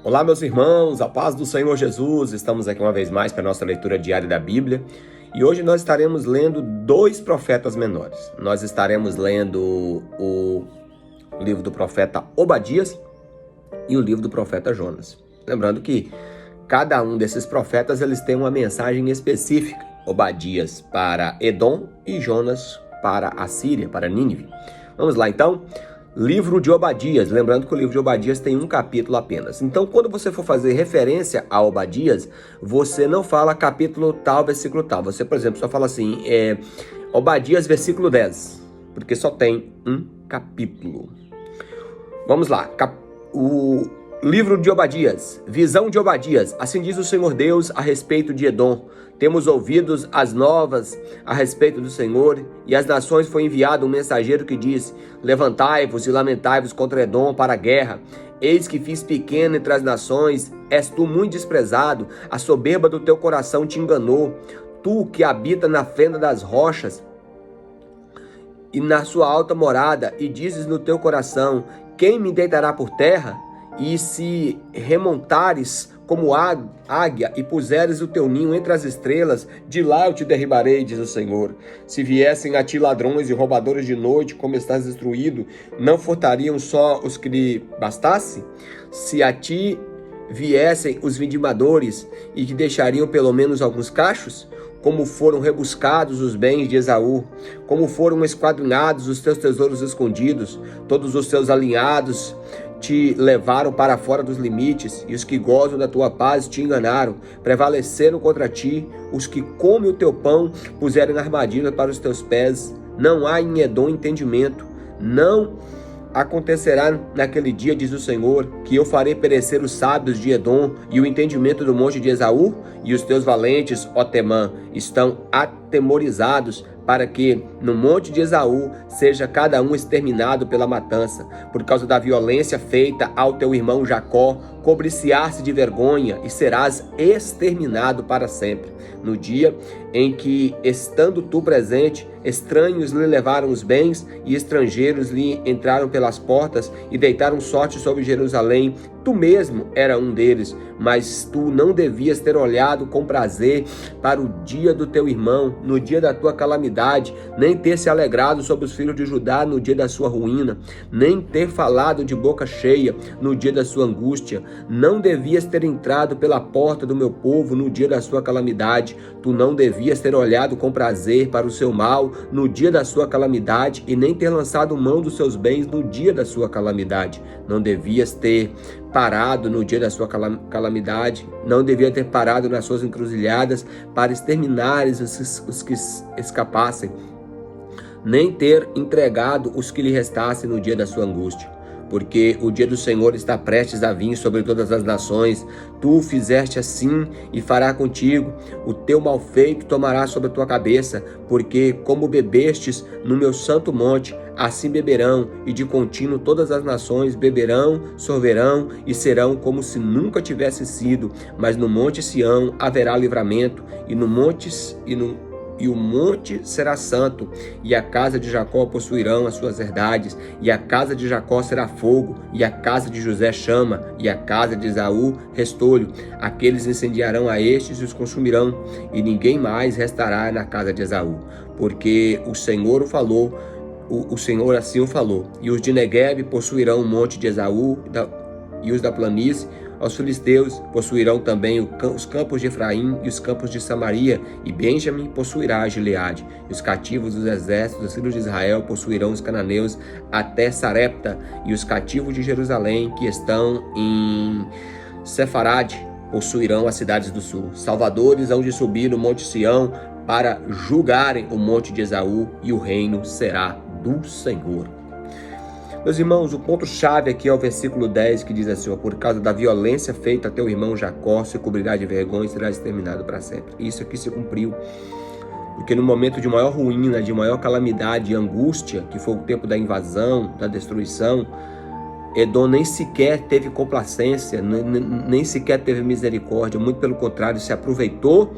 Olá, meus irmãos, a paz do Senhor Jesus. Estamos aqui uma vez mais para a nossa leitura diária da Bíblia. E hoje nós estaremos lendo dois profetas menores. Nós estaremos lendo o livro do profeta Obadias e o livro do profeta Jonas. Lembrando que cada um desses profetas eles têm uma mensagem específica. Obadias para Edom e Jonas para a Síria, para Nínive. Vamos lá então. Livro de Obadias, lembrando que o livro de Obadias tem um capítulo apenas. Então, quando você for fazer referência a Obadias, você não fala capítulo tal, versículo tal. Você, por exemplo, só fala assim, Obadias, versículo 10, porque só tem um capítulo. Vamos lá, o livro de Obadias, visão de Obadias. Assim diz o Senhor Deus a respeito de Edom. Temos ouvido as novas a respeito do Senhor, e às nações foi enviado um mensageiro que diz: levantai-vos e lamentai-vos contra Edom para a guerra. Eis que fiz pequeno entre as nações, és tu muito desprezado, a soberba do teu coração te enganou. Tu que habita na fenda das rochas e na sua alta morada, e dizes no teu coração: quem me deitará por terra? E se remontares como águia e puseres o teu ninho entre as estrelas, de lá eu te derribarei, diz o Senhor. Se viessem a ti ladrões e roubadores de noite, como estás destruído, não furtariam só os que lhe bastasse? Se a ti viessem os vindimadores e que deixariam pelo menos alguns cachos? Como foram rebuscados os bens de Esaú, como foram esquadrinhados os teus tesouros escondidos, todos os teus alinhados te levaram para fora dos limites, e os que gozam da tua paz te enganaram, prevaleceram contra ti, os que comem o teu pão puseram armadilha para os teus pés. Não há em Edom entendimento, não acontecerá naquele dia, diz o Senhor, que eu farei perecer os sábios de Edom e o entendimento do monte de Esaú, e os teus valentes, ó Temã, estão atemorizados, para que no monte de Esaú seja cada um exterminado pela matança. Por causa da violência feita ao teu irmão Jacó, cobrir-se-á-se de vergonha e serás exterminado para sempre. No dia em que, estando tu presente, estranhos lhe levaram os bens e estrangeiros lhe entraram pelas portas e deitaram sorte sobre Jerusalém, tu mesmo era um deles, mas tu não devias ter olhado com prazer para o dia do teu irmão, no dia da tua calamidade, nem ter se alegrado sobre os filhos de Judá no dia da sua ruína, nem ter falado de boca cheia no dia da sua angústia. Não devias ter entrado pela porta do meu povo no dia da sua calamidade. Tu não devias ter olhado com prazer para o seu mal no dia da sua calamidade, e nem ter lançado mão dos seus bens no dia da sua calamidade. Não devias ter parado no dia da sua calamidade, não devia ter parado nas suas encruzilhadas para exterminares os que escapassem, nem ter entregado os que lhe restassem no dia da sua angústia. Porque o dia do Senhor está prestes a vir sobre todas as nações. Tu fizeste assim e fará contigo. O teu malfeito tomará sobre a tua cabeça, porque como bebestes no meu santo monte, assim beberão, e de contínuo todas as nações beberão, sorverão e serão como se nunca tivesse sido. Mas no monte Sião haverá livramento, e o monte será santo, e a casa de Jacó possuirão as suas herdades, e a casa de Jacó será fogo, e a casa de José chama, e a casa de Esaú restolho. Aqueles incendiarão a estes e os consumirão, e ninguém mais restará na casa de Esaú, porque o Senhor o falou, o Senhor assim o falou. E os de Neguebe possuirão o monte de Esaú, e os da planície aos filisteus possuirão também os campos de Efraim e os campos de Samaria, e Benjamim possuirá Gileade, e os cativos dos exércitos dos filhos de Israel possuirão os cananeus até Sarepta, e os cativos de Jerusalém que estão em Sefarade possuirão as cidades do sul. Salvadores hão de subir no monte Sião para julgarem o monte de Esaú, e o reino será do Senhor. Meus irmãos, o ponto-chave aqui é o versículo 10, que diz assim: ó, por causa da violência feita a teu irmão Jacó, se cobrirá de vergonha e será exterminado para sempre. Isso aqui se cumpriu, porque no momento de maior ruína, de maior calamidade e angústia, que foi o tempo da invasão, da destruição, Edom nem sequer teve complacência, nem sequer teve misericórdia, muito pelo contrário, se aproveitou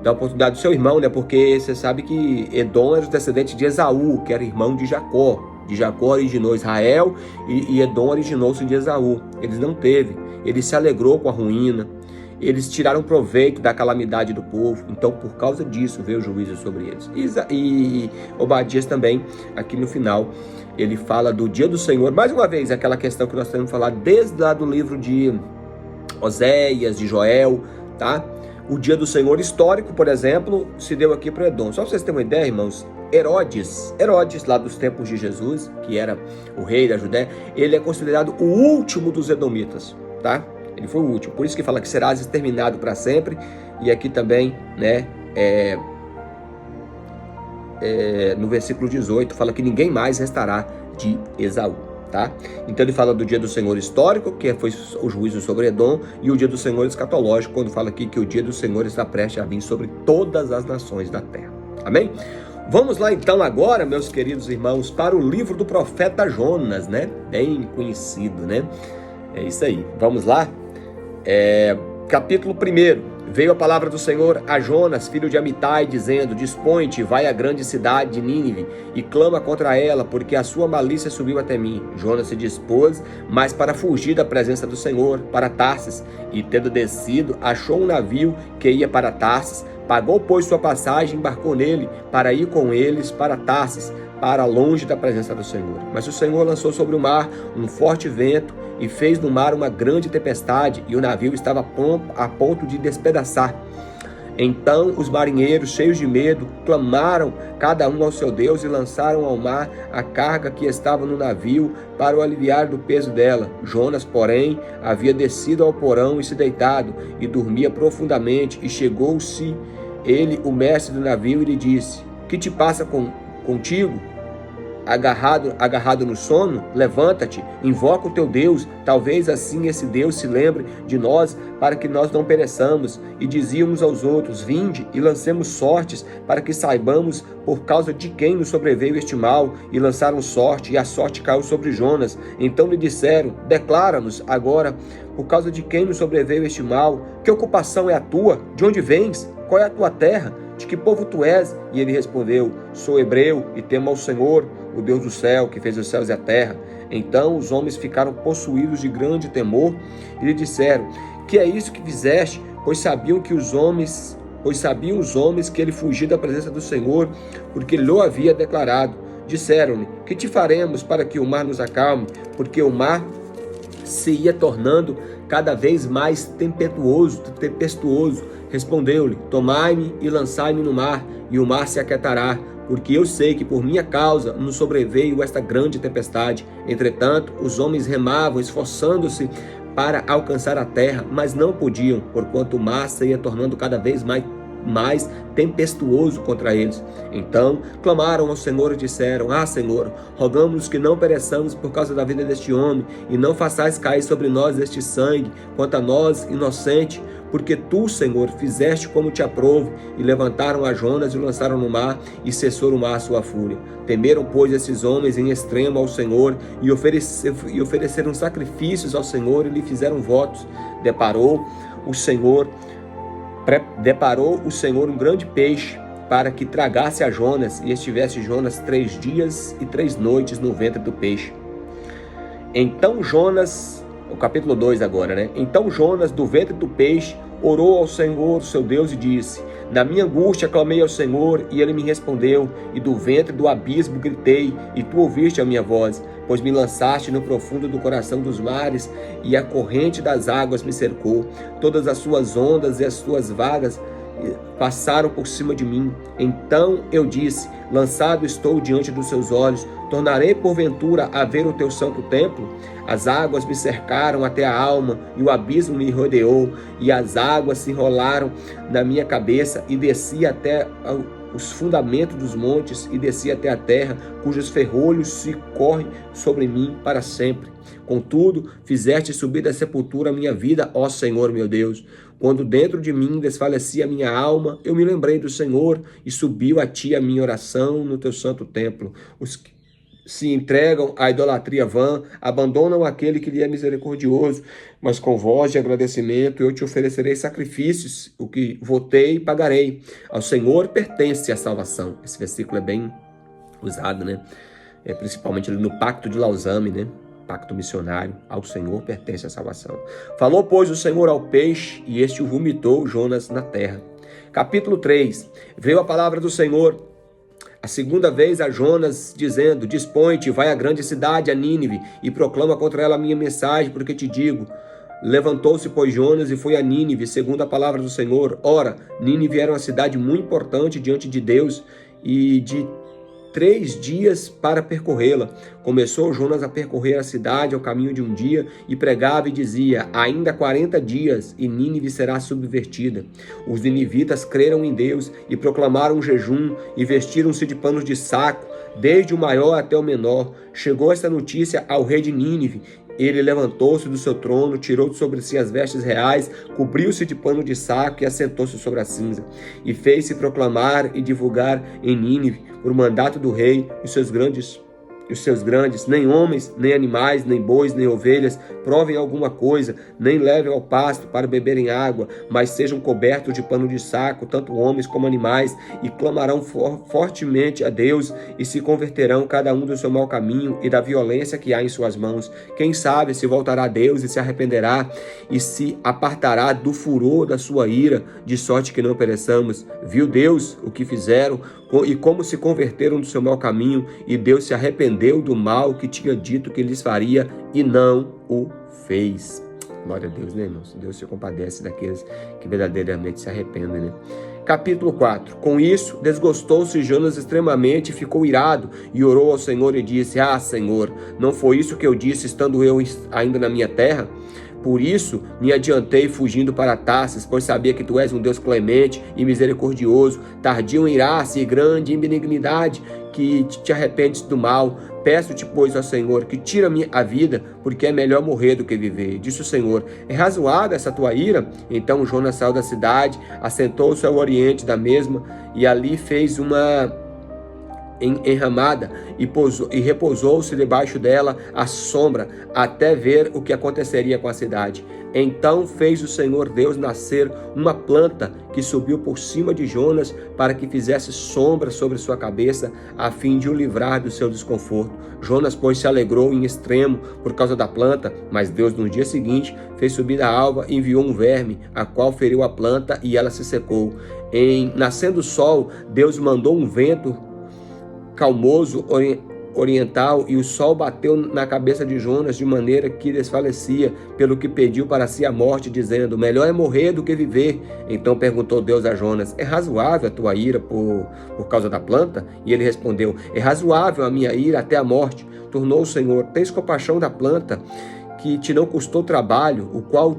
da oportunidade do seu irmão, né? Porque você sabe que Edom era o descendente de Esaú, que era irmão de Jacó. De Jacó originou Israel e Edom originou-se de Esaú. Eles não teve. Ele se alegrou com a ruína. Eles tiraram proveito da calamidade do povo. Então, por causa disso, veio o juízo sobre eles. E Obadias também, aqui no final, ele fala do dia do Senhor. Mais uma vez, aquela questão que nós temos que falar desde lá do livro de Oséias, de Joel, tá? O dia do Senhor histórico, por exemplo, se deu aqui para Edom. Só para vocês terem uma ideia, irmãos, Herodes, lá dos tempos de Jesus, que era o rei da Judéia, ele é considerado o último dos edomitas, tá? Ele foi o último, por isso que fala que serás exterminado para sempre. E aqui também, né, no versículo 18, fala que ninguém mais restará de Esaú, tá? Então ele fala do dia do Senhor histórico, que foi o juízo sobre Edom, e o dia do Senhor escatológico, quando fala aqui que o dia do Senhor está prestes a vir sobre todas as nações da terra. Amém? Vamos lá então agora, meus queridos irmãos, para o livro do profeta Jonas, né? Bem conhecido, né? É isso aí. Vamos lá? Capítulo 1. Veio a palavra do Senhor a Jonas, filho de Amitai, dizendo: Dispõe-te, vai à grande cidade de Nínive e clama contra ela, porque a sua malícia subiu até mim. Jonas se dispôs, mas para fugir da presença do Senhor, para Tarsis, e tendo descido, achou um navio que ia para Tarsis, pagou, pois, sua passagem, embarcou nele, para ir com eles para Tarsis, para longe da presença do Senhor. Mas o Senhor lançou sobre o mar um forte vento, e fez no mar uma grande tempestade, e o navio estava a ponto de despedaçar. Então os marinheiros, cheios de medo, clamaram cada um ao seu Deus e lançaram ao mar a carga que estava no navio para o aliviar do peso dela. Jonas, porém, havia descido ao porão e se deitado, e dormia profundamente, e chegou-se ele, o mestre do navio, e lhe disse: Que te passa contigo? Agarrado no sono? Levanta-te, invoca o teu Deus, talvez assim esse Deus se lembre de nós, para que nós não pereçamos. E dizíamos aos outros: Vinde e lancemos sortes, para que saibamos por causa de quem nos sobreveio este mal. E lançaram sorte, e a sorte caiu sobre Jonas. Então lhe disseram: Declara-nos agora por causa de quem nos sobreveio este mal. Que ocupação é a tua? De onde vens? Qual é a tua terra? De que povo tu és? E ele respondeu: Sou hebreu e temo ao Senhor, o Deus do céu, que fez os céus e a terra. Então os homens ficaram possuídos de grande temor e lhe disseram: Que é isso que fizeste? Pois sabiam os homens que ele fugia da presença do Senhor, porque ele o havia declarado. Disseram-lhe: Que te faremos para que o mar nos acalme? Porque o mar se ia tornando cada vez mais tempestuoso. Respondeu-lhe: Tomai-me e lançai-me no mar, e o mar se aquietará, porque eu sei que por minha causa nos sobreveio esta grande tempestade. Entretanto, os homens remavam, esforçando-se para alcançar a terra, mas não podiam, porquanto o mar se ia tornando cada vez mais tempestuoso contra eles. Então clamaram ao Senhor e disseram: Senhor, rogamos-nos que não pereçamos por causa da vida deste homem, e não façais cair sobre nós este sangue, quanto a nós, inocente, porque tu, Senhor, fizeste como te aprouve. E levantaram a Jonas e o lançaram no mar, e cessou no mar sua fúria. Temeram, pois, esses homens em extremo ao Senhor, e ofereceram sacrifícios ao Senhor, e lhe fizeram votos. Deparou o Senhor um grande peixe, para que tragasse a Jonas, e estivesse Jonas 3 dias e 3 noites no ventre do peixe. Então Jonas, o capítulo 2 agora, né? Então Jonas, do ventre do peixe, orou ao Senhor, seu Deus, e disse: Na minha angústia clamei ao Senhor, e ele me respondeu, e do ventre do abismo gritei, e tu ouviste a minha voz, pois me lançaste no profundo do coração dos mares, e a corrente das águas me cercou. Todas as suas ondas e as suas vagas passaram por cima de mim. Então eu disse: Lançado estou diante dos seus olhos. Tornarei porventura a ver o teu santo templo? As águas me cercaram até a alma, e o abismo me rodeou, e as águas se enrolaram na minha cabeça, e desci até os fundamentos dos montes, e desci até a terra, cujos ferrolhos se correm sobre mim para sempre. Contudo, fizeste subir da sepultura a minha vida, ó Senhor meu Deus. Quando dentro de mim desfalecia a minha alma, eu me lembrei do Senhor, e subiu a ti a minha oração no teu santo templo. Os que se entregam à idolatria vã, abandonam aquele que lhe é misericordioso, mas com voz de agradecimento eu te oferecerei sacrifícios, o que votei e pagarei. Ao Senhor pertence a salvação. Esse versículo é bem usado, né? principalmente ali no Pacto de Lausanne, né? Pacto missionário, ao Senhor pertence a salvação. Falou, pois, o Senhor ao peixe, e este o vomitou Jonas na terra. Capítulo 3. Veio a palavra do Senhor a segunda vez a Jonas, dizendo: Dispõe-te, vai à grande cidade, a Nínive, e proclama contra ela a minha mensagem, porque te digo. Levantou-se, pois, Jonas e foi a Nínive, segundo a palavra do Senhor. Ora, Nínive era uma cidade muito importante diante de Deus, e de 3 dias para percorrê-la. Começou Jonas a percorrer a cidade ao caminho de um dia e pregava e dizia: ainda 40 dias e Nínive será subvertida. Os ninivitas creram em Deus e proclamaram um jejum e vestiram-se de panos de saco, desde o maior até o menor. Chegou esta notícia ao rei de Nínive. Ele levantou-se do seu trono, tirou sobre si as vestes reais, cobriu-se de pano de saco e assentou-se sobre a cinza. E fez-se proclamar e divulgar em Nínive, por mandato do rei, os seus grandes, nem homens, nem animais, nem bois, nem ovelhas, provem alguma coisa, nem levem ao pasto para beberem água, mas sejam cobertos de pano de saco, tanto homens como animais, e clamarão fortemente a Deus, e se converterão cada um do seu mau caminho e da violência que há em suas mãos. Quem sabe se voltará a Deus e se arrependerá, e se apartará do furor da sua ira, de sorte que não pereçamos. Viu Deus o que fizeram, e como se converteram do seu mau caminho, e Deus se arrependeu do mal que tinha dito que lhes faria, e não o fez. Glória a Deus, né, irmãos? Deus se compadece daqueles que verdadeiramente se arrependem, né? Capítulo 4. Com isso, desgostou-se Jonas extremamente e ficou irado, e orou ao Senhor e disse: Ah, Senhor, não foi isso que eu disse, estando eu ainda na minha terra? Por isso me adiantei fugindo para Tarsis, pois sabia que tu és um Deus clemente e misericordioso, tardio em irar-se e grande em benignidade, que te arrependes do mal. Peço-te, pois, ao Senhor, que tira-me a vida, porque é melhor morrer do que viver. Disse o Senhor: é razoável essa tua ira? Então Jonas saiu da cidade, assentou-se ao oriente da mesma, e ali fez uma enramada e repousou-se debaixo dela à sombra, até ver o que aconteceria com a cidade. Então fez o Senhor Deus nascer uma planta que subiu por cima de Jonas, para que fizesse sombra sobre sua cabeça, a fim de o livrar do seu desconforto. Jonas, pois, se alegrou em extremo por causa da planta, mas Deus, no dia seguinte, fez subir da alva e enviou um verme, a qual feriu a planta, e ela se secou. Nascendo o sol, Deus mandou um vento calmoso oriental, e o sol bateu na cabeça de Jonas de maneira que desfalecia, pelo que pediu para si a morte, dizendo: melhor é morrer do que viver. Então perguntou Deus a Jonas: é razoável a tua ira por causa da planta? E ele respondeu: é razoável a minha ira até a morte. Tornou o Senhor: tens compaixão da planta, que te não custou trabalho, o qual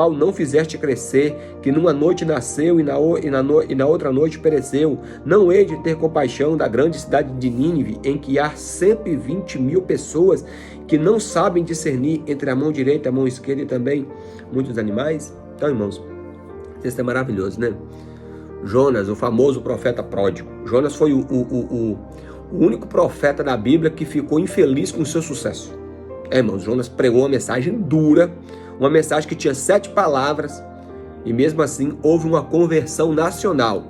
não fizeste crescer, que numa noite nasceu e na outra noite pereceu. Não hei de ter compaixão da grande cidade de Nínive, em que há 120.000 pessoas que não sabem discernir entre a mão direita e a mão esquerda, e também muitos animais? Então, irmãos, isso é maravilhoso, né? Jonas, o famoso profeta pródigo. Jonas foi o único profeta da Bíblia que ficou infeliz com o seu sucesso. Irmãos, Jonas pregou uma mensagem dura, uma mensagem que tinha 7 palavras, e mesmo assim houve uma conversão nacional.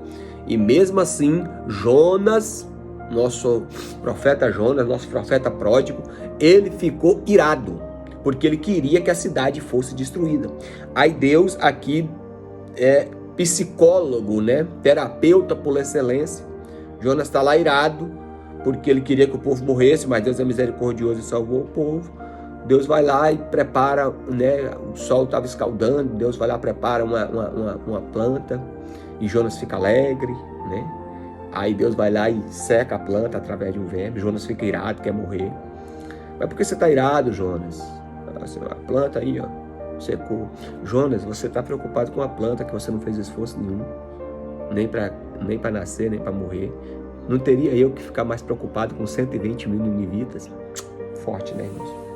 E mesmo assim, Jonas, nosso profeta pródigo, ele ficou irado, porque ele queria que a cidade fosse destruída. Aí Deus aqui é psicólogo, né? Terapeuta por excelência. Jonas está lá irado, porque ele queria que o povo morresse, mas Deus é misericordioso e salvou o povo. Deus vai lá e prepara, né? O sol estava escaldando, Deus vai lá e prepara uma planta, e Jonas fica alegre, né? Aí Deus vai lá e seca a planta através de um verme. Jonas fica irado, quer morrer. Mas por que você está irado, Jonas? A planta aí, ó, secou. Jonas, você está preocupado com a planta, que você não fez esforço nenhum, nem para nascer, nem para morrer. Não teria eu que ficar mais preocupado com 120.000 ninivitas? Forte, né, irmãos?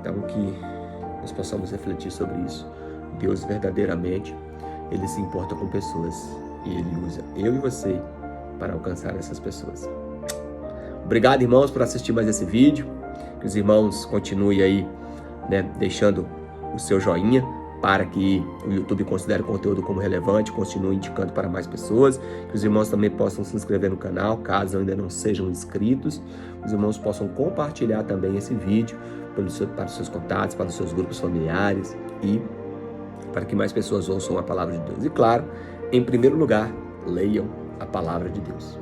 Então, que nós possamos refletir sobre isso. Deus verdadeiramente, Ele se importa com pessoas, e Ele usa eu e você para alcançar essas pessoas. Obrigado, irmãos, por assistir mais esse vídeo. Que os irmãos continuem aí, né, deixando o seu joinha, para que o YouTube considere o conteúdo como relevante, continue indicando para mais pessoas, que os irmãos também possam se inscrever no canal, caso ainda não sejam inscritos, os irmãos possam compartilhar também esse vídeo para os seus contatos, para os seus grupos familiares e para que mais pessoas ouçam a palavra de Deus. E claro, em primeiro lugar, leiam a palavra de Deus.